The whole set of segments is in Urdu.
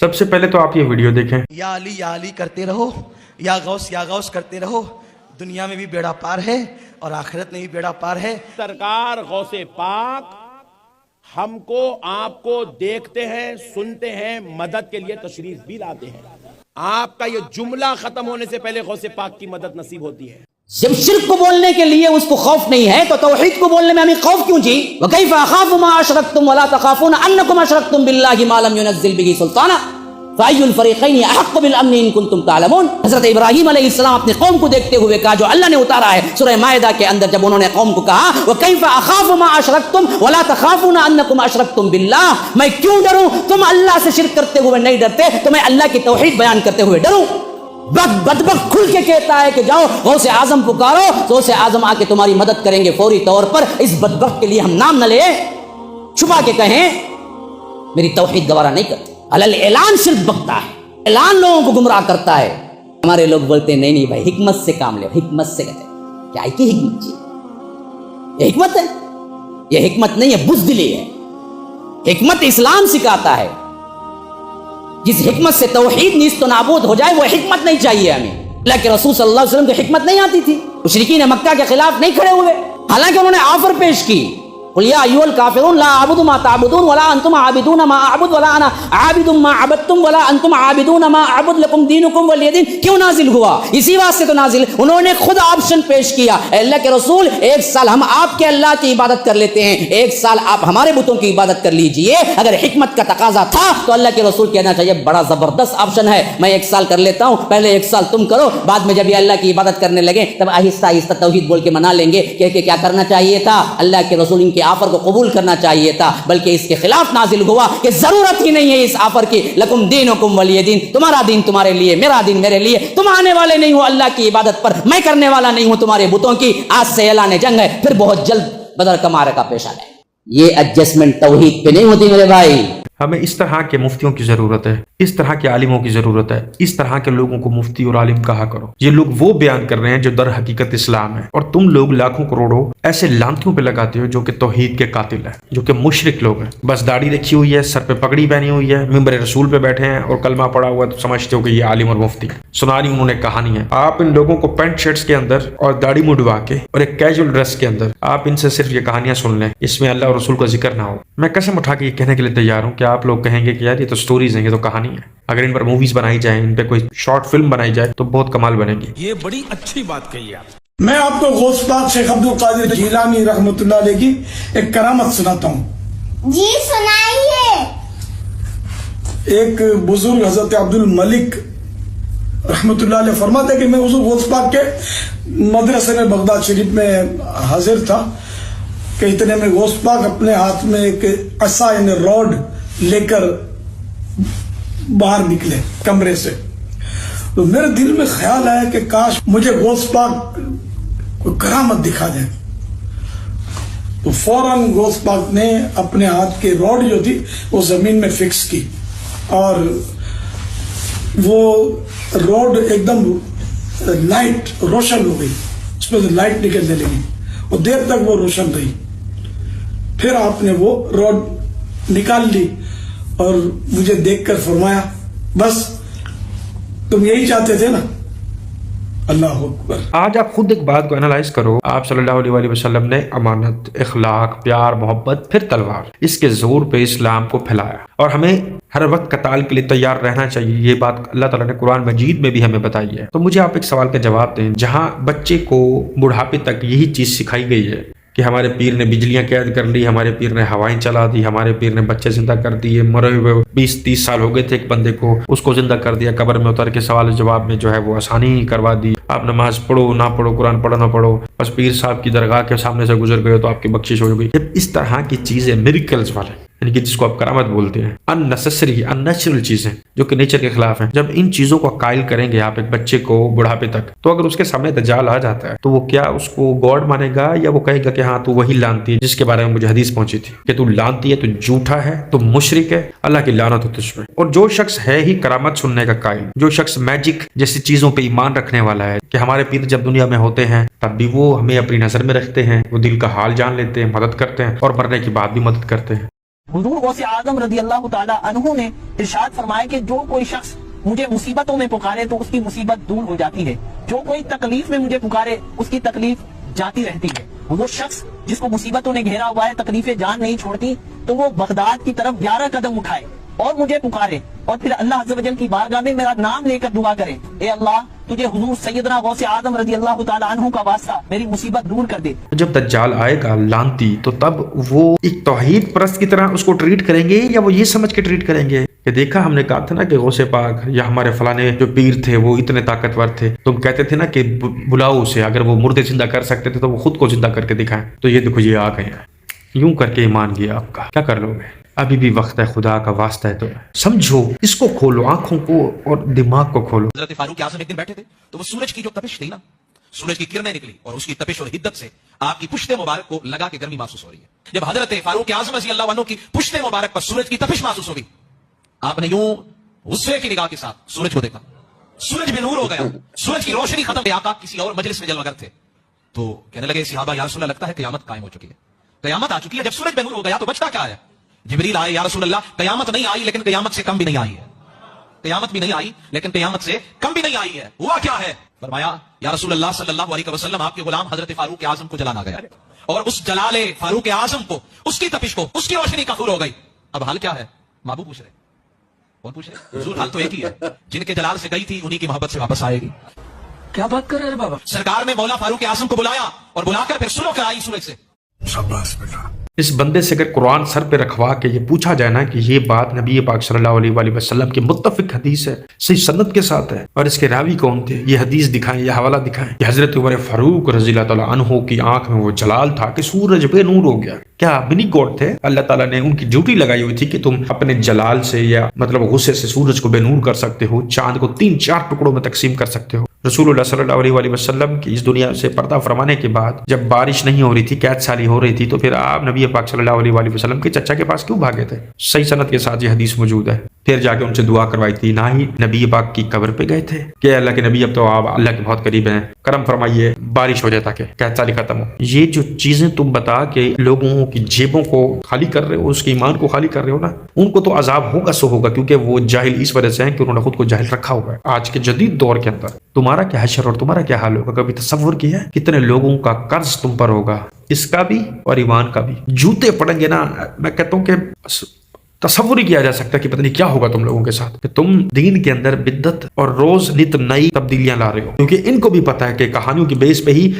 سب سے پہلے تو آپ یہ ویڈیو دیکھیں۔ یا علی کرتے رہو، یا غوث کرتے رہو، دنیا میں بھی بیڑا پار ہے اور آخرت میں بھی بیڑا پار ہے۔ سرکار غوث پاک ہم کو آپ کو دیکھتے ہیں، سنتے ہیں، مدد کے لیے تشریف بھی لاتے ہیں۔ آپ کا یہ جملہ ختم ہونے سے پہلے غوث پاک کی مدد نصیب ہوتی ہے۔ جب شرک کو بولنے کے لیے اس کو خوف نہیں ہے تو توحید کو بولنے میں ہمیں خوف کیوں جی؟ وَكَيْفَ أَخَافُ مَا أَشْرَكْتُمْ وَلَا تَخَافُونَ أَنَّكُمْ أَشْرَكْتُمْ بِاللَّهِ مَا لَمْ يُنَزِّلْ بِهِ سُلْطَانًا فَأَيُّ الْفَرِيقَيْنِ أَحَقُّ بِالْأَمْنِ إِن كُنتُمْ تَعْلَمُونَ۔ حضرت ابراہیم علیہ السلام اپنے قوم کو دیکھتے ہوئے کہا جو اللہ نے اتارا ہے سورہ مائدہ کے اندر، جب انہوں نے قوم کو کہا وَكَيْفَ أَخَافُ مَا أَشْرَكْتُمْ وَلَا تَخَافُونَ أَنَّكُمْ أَشْرَكْتُمْ بِاللَّهِ، میں کیوں ڈروں؟ تم اللہ سے شرک کرتے ہوئے نہیں ڈرتے تو میں اللہ کی توحید بیان کرتے ہوئے ڈروں؟ بدبخت کھل کے کہتا ہے کہ جاؤ غوث اعظم پکارو، غوث اعظم آ کے تمہاری مدد کریں گے فوری طور پر۔ اس بدبخت کے لیے ہم نام نہ لیں، چھپا کے کہیں میری توحید گوارا نہیں کرتی۔ علل اعلان شرک بکتا ہے، اعلان لوگوں کو گمراہ کرتا ہے۔ ہمارے لوگ بولتے ہیں نہیں بھائی حکمت سے کام لے، حکمت سے کہتے ہیں کیا کی حکمت جی؟ یہ حکمت ہے؟ یہ حکمت نہیں ہے، بزدلی ہے۔ حکمت اسلام سکھاتا ہے، جس حکمت سے توحید نیست و نابود ہو جائے وہ حکمت نہیں چاہیے ہمیں۔ اللہ کے رسول صلی اللہ علیہ وسلم کو حکمت نہیں آتی تھی، مشرکین مکہ کے خلاف نہیں کھڑے ہوئے، حالانکہ انہوں نے آفر پیش کی قل یا ایھا الکافرون لا اعبد ما تعبدون ولا انتم عابدون ما اعبد ولا انا عابد ما عبدتم ولا انتم عابدون ما اعبد لكم دینکم ولی دین۔ کیوں نازل ہوا؟ اسی واسطے تو نازل، انہوں نے خود آپشن پیش کیا، اے اللہ کے رسول ایک سال ہم آپ کے اللہ کی عبادت کر لیتے ہیں، ایک سال آپ ہمارے بتوں کی عبادت کر لیجئے۔ اگر حکمت کا تقاضا تھا تو اللہ کے رسول کہنا چاہیے بڑا زبردست آپشن ہے، میں ایک سال کر لیتا ہوں، پہلے ایک سال تم کرو، بعد میں جب یہ اللہ کی عبادت کرنے لگے تب آہستہ آہستہ توحید بول کے منا لیں گے۔ کہ کیا کرنا چاہیے تھا؟ اللہ کے رسول ان کے آفر کو قبول کرنا چاہیے تھا، بلکہ اس کے خلاف نازل ہوا کہ ضرورت ہی نہیں ہے اس آفر کی، لکم دینکم ولی دین، تمہارا دین تمہارے لیے، میرا دین میرے لیے، تم آنے والے نہیں ہو اللہ کی عبادت پر، میں کرنے والا نہیں ہوں تمہارے بتوں کی۔ آج سے اعلان جنگ ہے، پھر بہت جلد بدر کا معرکہ پیش آ جائے۔ یہ ایڈجسٹمنٹ توحید پہ نہیں ہوتی میرے بھائی۔ ہمیں اس طرح کے مفتیوں کی ضرورت ہے، اس طرح کے عالموں کی ضرورت ہے، اس طرح کے لوگوں کو مفتی اور عالم کہا کرو۔ یہ لوگ وہ بیان کر رہے ہیں جو در حقیقت اسلام ہے، اور تم لوگ لاکھوں کروڑوں ایسے لانتیوں پہ لگاتے ہو جو کہ توحید کے قاتل ہیں، جو کہ مشرک لوگ ہیں۔ بس داڑھی رکھی ہوئی ہے، سر پہ پگڑی پہنی ہوئی ہے، ممبر رسول پہ بیٹھے ہیں اور کلمہ پڑا ہوا ہے تو سمجھتے ہو کہ یہ عالم اور مفتی سنا رہی انہوں نے کہانی ہے۔ آپ ان لوگوں کو پینٹ شرٹس کے اندر اور داڑھی منڈوا کے اور ایک کیجول ڈریس کے اندر آپ ان سے صرف یہ کہانیاں سن لیں، اس میں اللہ اور رسول کا ذکر نہ ہو، میں قسم اٹھا کے یہ کہنے کے لیے تیار ہوں کہ آپ لوگ کہیں گے کہ یار یہ تو سٹوریز ہیں، یہ تو کہانی ہے۔ اگر ان پر موویز بنائی جائیں، ان پہ کوئی شارٹ فلم بنائی جائے تو بہت کمال بنے گی۔ یہ بڑی اچھی بات کہی آپ۔ میں آپ کو غوث پاک شیخ عبد القادر جیلانی رحمۃ اللہ علیہ کی ایک کرامت سناتا ہوں۔ جی سنائیے۔ ایک بزرگ حضرت عبد الملک رحمۃ اللہ علیہ فرماتے کہ میں حضور غوث پاک کے مدرسے میں بغداد شریف میں حاضر تھا کہ اتنے میں غوث پاک اپنے ہاتھ میں ایک عصا یعنی راڈ لے کر باہر نکلے کمرے سے۔ تو میرے دل میں خیال آیا کہ کاش مجھے غوث پاک کوئی کرامت دکھا دیں۔ تو فوراً غوث پاک نے اپنے ہاتھ کی راڈ جو تھی وہ زمین میں فکس کی اور وہ راڈ ایک دم لائٹ روشن ہو گئی، اس میں سے لائٹ نکلنے لگی اور دیر تک وہ روشن رہی۔ پھر آپ نے وہ راڈ نکال لی اور مجھے دیکھ کر فرمایا بس تم یہی چاہتے تھے نا؟ اللہ اکبر۔ آج آپ خود ایک بات کو انالائز کرو، آپ صلی اللہ علیہ وآلہ وسلم نے امانت، اخلاق، پیار، محبت، پھر تلوار، اس کے زور پہ اسلام کو پھیلایا، اور ہمیں ہر وقت قتال کے لیے تیار رہنا چاہیے۔ یہ بات اللہ تعالیٰ نے قرآن مجید میں بھی ہمیں بتائی ہے۔ تو مجھے آپ ایک سوال کا جواب دیں، جہاں بچے کو بڑھاپے تک یہی چیز سکھائی گئی ہے کہ ہمارے پیر نے بجلیاں قید کر لی، ہمارے پیر نے ہوائیں چلا دی، ہمارے پیر نے بچے زندہ کر دیے، مرے ہوئے 20-30 سال ہو گئے تھے ایک بندے کو، اس کو زندہ کر دیا، قبر میں اتر کے سوال جواب میں جو ہے وہ آسانی کروا دی، آپ نماز پڑھو نہ پڑھو، قرآن پڑھو نہ پڑھو، بس پیر صاحب کی درگاہ کے سامنے سے گزر گئے تو آپ کی بخشش ہو گئی۔ جب اس طرح کی چیزیں میریکلز والے، یعنی کہ جس کو آپ کرامت بولتے ہیں، اننیسیسری اننیچرل چیزیں جو کہ نیچر کے خلاف ہیں، جب ان چیزوں کو قائل کریں گے آپ ایک بچے کو بڑھاپے تک، تو اگر اس کے سامنے دجال آ جاتا ہے تو وہ کیا اس کو گاڈ مانے گا یا وہ کہے گا کہ ہاں تو وہی لانتی ہے جس کے بارے میں مجھے حدیث پہنچی تھی کہ تو لانتی ہے، تو جھوٹا ہے، تو مشرک ہے، اللہ کی لعنت ہو تجھ پہ۔ اور جو شخص ہے ہی کرامت سننے کا قائل، جو شخص میجک جیسی چیزوں پہ ایمان رکھنے والا ہے کہ ہمارے پیر جب دنیا میں ہوتے ہیں تب بھی وہ ہمیں اپنی نظر میں رکھتے ہیں، وہ دل کا حال جان لیتے ہیں، مدد کرتے ہیں اور مرنے کی بعد بھی مدد کرتے ہیں، حضور غوث اعظم رضی اللہ تعالی عنہ نے ارشاد فرمایا کہ جو کوئی شخص مجھے مصیبتوں میں پکارے تو اس کی مصیبت دور ہو جاتی ہے، جو کوئی تکلیف میں مجھے پکارے اس کی تکلیف جاتی رہتی ہے۔ وہ شخص جس کو مصیبتوں نے گھیرا ہوا ہے، تکلیفیں جان نہیں چھوڑتی، تو وہ بغداد کی طرف 11 قدم اٹھائے اور مجھے پکارے اور پھر اللہ عز و جل کی بارگاہ میں میرا نام لے کر دعا کرے، اے اللہ تجھے حضور سیدنا غوث اعظم رضی اللہ تعالی عنہ کا واسطہ میری مصیبت دور کر دے۔ جب دجال آئے گا لانتی تو تب وہ ایک توحید پرست کی طرح اس کو ٹریٹ کریں گے یا وہ یہ سمجھ کے ٹریٹ کریں گے کہ دیکھا ہم نے کہا تھا نا کہ غوث پاک یا ہمارے فلانے جو پیر تھے وہ اتنے طاقتور تھے، تم کہتے تھے نا کہ بلاؤ اسے، اگر وہ مردے زندہ کر سکتے تھے تو وہ خود کو زندہ کر کے دکھائیں، تو یہ دیکھو یہ آ گئے ہیں، یوں کر کے ایمان گیا آپ کا، کیا کر لو گے؟ ابھی بھی وقت ہے، خدا کا واسطہ ہے تو سمجھو، اس کو کھولو، آنکھوں کو اور دماغ کو کھولو۔ حضرت فاروق اعظم ایک دن بیٹھے تھے تو وہ سورج کی جو تپش تھی نا، سورج کی کرنیں نکلی اور اس کی تپش اور حدت سے آپ کی پشت مبارک کو لگا کے گرمی محسوس ہو رہی ہے۔ جب حضرت فاروق اعظم رضی اللہ عنہ کی پشت مبارک پر سورج کی تپش محسوس ہوگی، آپ نے یوں غصے کی نگاہ کے ساتھ سورج کو دیکھا، سورج بے نور ہو گیا، سورج کی روشنی ختم ہوئی، آقا کسی اور مجلس میں جلوگر تھے تو کہنے لگے صحابہ یا رسول اللہ لگتا ہے قیامت قائم ہو چکی ہے، قیامت آ چکی ہے۔ جب سورج بے نور ہو گیا تو بچتا کیا ہے؟ جبریل آئے، یا رسول اللہ قیامت نہیں آئی لیکن قیامت سے کم بھی نہیں آئی ہے، قیامت بھی نہیں آئی لیکن قیامت سے کم بھی نہیں آئی ہے، ہوا کیا ہے؟ فرمایا یا رسول اللہ صلی اللہ علیہ وسلم آپ کے غلام حضرت فاروق اعظم کو جلانا گیا اور اس جلال فاروق اعظم کو، اس کی تپش کو، اس کی روشنی کفور ہو گئی۔ اب حال کیا ہے؟ محبوب پوچھ رہے، کون پوچھ رہے؟ حضور حال تو ایک ہی ہے، جن کے جلال سے گئی تھی انہی کی محبت سے واپس آئے گی۔ کیا بات کر رہے ہیں بابا؟ سرکار نے مولا فاروق اعظم کو بلایا اور بلا کر پھر سلو کرائی سورج سے۔ شاباش بیٹا۔ اس بندے سے اگر قرآن سر پہ رکھوا کے یہ پوچھا جائے نا کہ یہ بات نبی پاک صلی اللہ علیہ وآلہ وسلم کی متفق حدیث ہے، صحیح سند کے ساتھ ہے، اور اس کے راوی کون تھے، یہ حدیث دکھائیں، یہ حوالہ دکھائیں کہ حضرت عمر فاروق رضی اللہ تعالیٰ عنہ کی آنکھ میں وہ جلال تھا کہ سورج بے نور ہو گیا۔ کیا منی گوڈ تھے؟ اللہ تعالیٰ نے ان کی ڈیوٹی لگائی ہوئی تھی کہ تم اپنے جلال سے یا مطلب غصے سے سورج کو بے نور کر سکتے ہو، چاند کو 3-4 ٹکڑوں میں تقسیم کر سکتے ہو۔ رسول اللہ صلی اللہ علیہ وآلہ وسلم کی اس دنیا سے پردہ فرمانے کے بعد جب بارش نہیں ہو رہی تھی، قحط سالی ہو رہی تھی، تو پھر آپ نبی پاک صلی اللہ علیہ وآلہ وسلم کے چچا کے پاس کیوں بھاگے تھے؟ صحیح سند کے ساتھ یہ حدیث موجود ہے۔ پھر جا کے ان سے دعا کروائی تھی، نہ ہی نبی پاک کی قبر پہ گئے تھے کہ اللہ کے نبی اب تو آپ اللہ کے بہت قریب ہیں، کرم فرمائیے بارش ہو جائے تاکہ قحط سالی ختم ہو۔ یہ جو چیزیں تم بتا کے لوگوں کی جیبوں کو خالی کر رہے ہو، اس کے ایمان کو خالی کر رہے ہو نا، ان کو تو عذاب ہوگا سو ہوگا، کیونکہ وہ جاہل اس وجہ سے ہیں کہ انہوں نے خود کو جاہل رکھا ہوا ہے۔ آج کے جدید دور کے اندر تمہارا کیا حشر اور تمہارا کیا حال ہوگا؟ کبھی تصور کیا ہے کتنے لوگوں کا قرض تم پر ہوگا، اس کا بھی اور ایمان کا بھی؟ جوتے پڑیں گے نا، میں کہتا ہوں کہ تصور ہی کیا جا سکتا ہے کہ پتہ نہیں کیا ہوگا تم لوگوں کے ساتھ، کہ تم دین کے اندر بدعت اور روز نت نئی تبدیلیاں لا رہے ہو، کیونکہ ان کو بھی پتہ ہے کہ کہانیوں کی بیس پہ ہی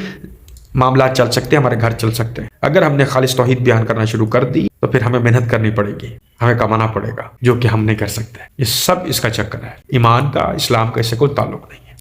معاملات چل سکتے ہیں، ہمارے گھر چل سکتے ہیں۔ اگر ہم نے خالص توحید بیان کرنا شروع کر دی تو پھر ہمیں محنت کرنی پڑے گی، ہمیں کمانا پڑے گا، جو کہ ہم نہیں کر سکتے۔ یہ سب اس کا چکر ہے، ایمان کا، اسلام کا اس سے کوئی تعلق نہیں ہے۔